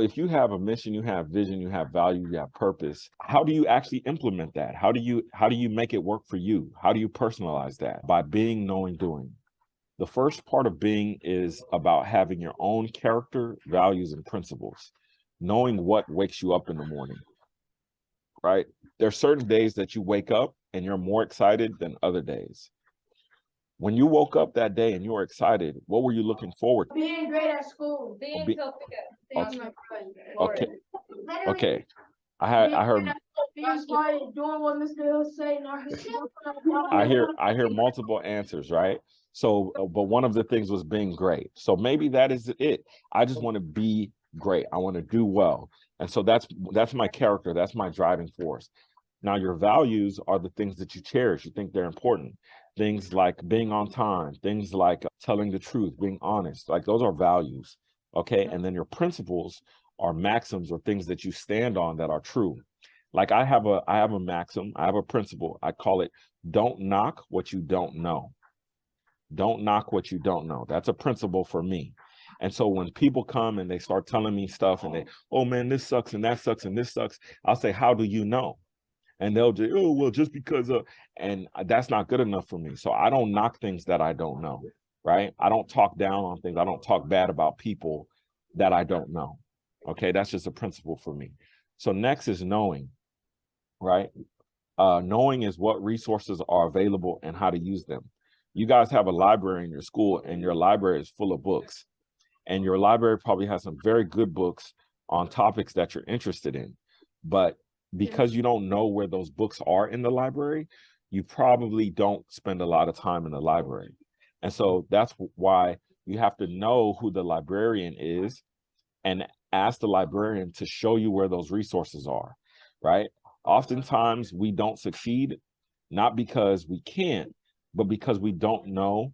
If you have a mission, you have vision, you have value, you have purpose, how do you actually implement that? How do you make it work for you? How do you personalize that? By being, knowing, doing. The first part of being is about having your own character, values, and principles, knowing what wakes you up in the morning, right? There's certain days that you wake up and you're more excited than other days. When you woke up that day and you were excited, what were you looking forward to? Being great at school. Or Being okay, my friend. okay, okay. I heard Being smart, doing what Mr. Hill say. I hear multiple answers, right? So, but one of the things was being great. So maybe that is it. I just want to be great. I want to do well. And so that's my character. That's my driving force. Now, your values are the things that you cherish. You think they're important. Things like being on time, things like telling the truth, being honest, like those are values. Okay. And then your principles are maxims or things that you stand on that are true. Like I have a maxim, I have a principle. I call it, don't knock what you don't know. Don't knock what you don't know. That's a principle for me. And so when people come and they start telling me stuff and they, oh man, this sucks and that sucks and this sucks, I'll say, how do you know? And they'll just, oh, well, just because of, and that's not good enough for me. So I don't knock things that I don't know, right? I don't talk down on things. I don't talk bad about people that I don't know. Okay, that's just a principle for me. So next is knowing, right? Knowing is what resources are available and how to use them. You guys have a library in your school and your library is full of books. And your library probably has some very good books on topics that you're interested in. But because you don't know where those books are in the library, you probably don't spend a lot of time in the library. And so that's why you have to know who the librarian is and ask the librarian to show you where those resources are, right? Oftentimes we don't succeed, not because we can't, but because we don't know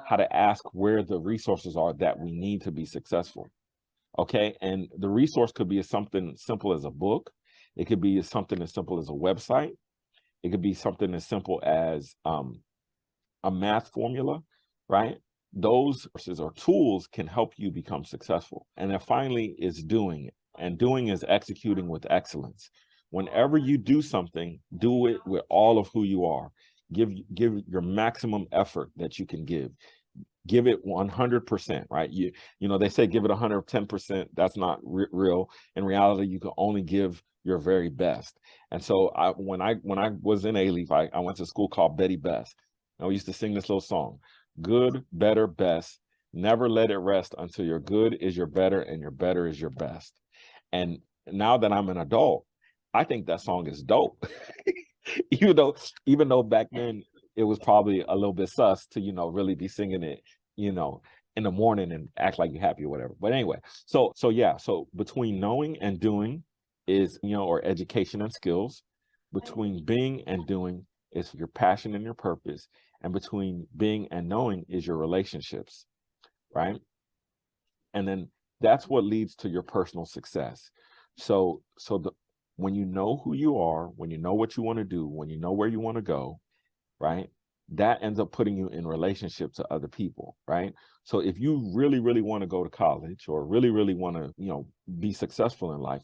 how to ask where the resources are that we need to be successful. Okay. And the resource could be something simple as a book. It could be something as simple as a website. It could be something as simple as a math formula, right? Those resources or tools can help you become successful. And then finally is doing it. And doing is executing with excellence. Whenever you do something, do it with all of who you are. Give your maximum effort that you can give. Give it 100%, right? You know, they say give it 110%. That's not real. In reality, you can only give your very best. And so when I was in A-Leaf, I went to school called Betty Best. And we used to sing this little song, good, better, best. Never let it rest until your good is your better and your better is your best. And now that I'm an adult, I think that song is dope. even though back then it was probably a little bit sus to, really be singing it, in the morning and act like you're happy or whatever. But anyway, so yeah, so between knowing and doing is, or education and skills. Between being and doing is your passion and your purpose. And between being and knowing is your relationships, right? And then that's what leads to your personal success. So when you know who you are, when you know what you want to do, when you know where you want to go, right? That ends up putting you in relationship to other people, right? So if you really, really want to go to college or really, really want to, be successful in life,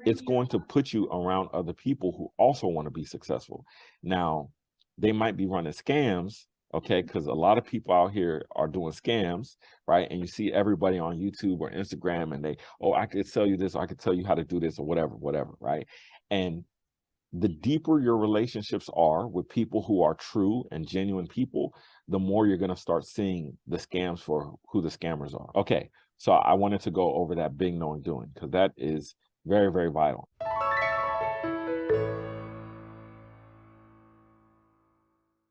it's going to put you around other people who also want to be successful. Now, they might be running scams, okay? Because a lot of people out here are doing scams, right? And you see everybody on YouTube or Instagram and they, oh, I could sell you this, or I could tell you how to do this or whatever, right? And the deeper your relationships are with people who are true and genuine people, the more you're going to start seeing the scams for who the scammers are. Okay, so I wanted to go over that being, knowing, doing, because that is very, very vital.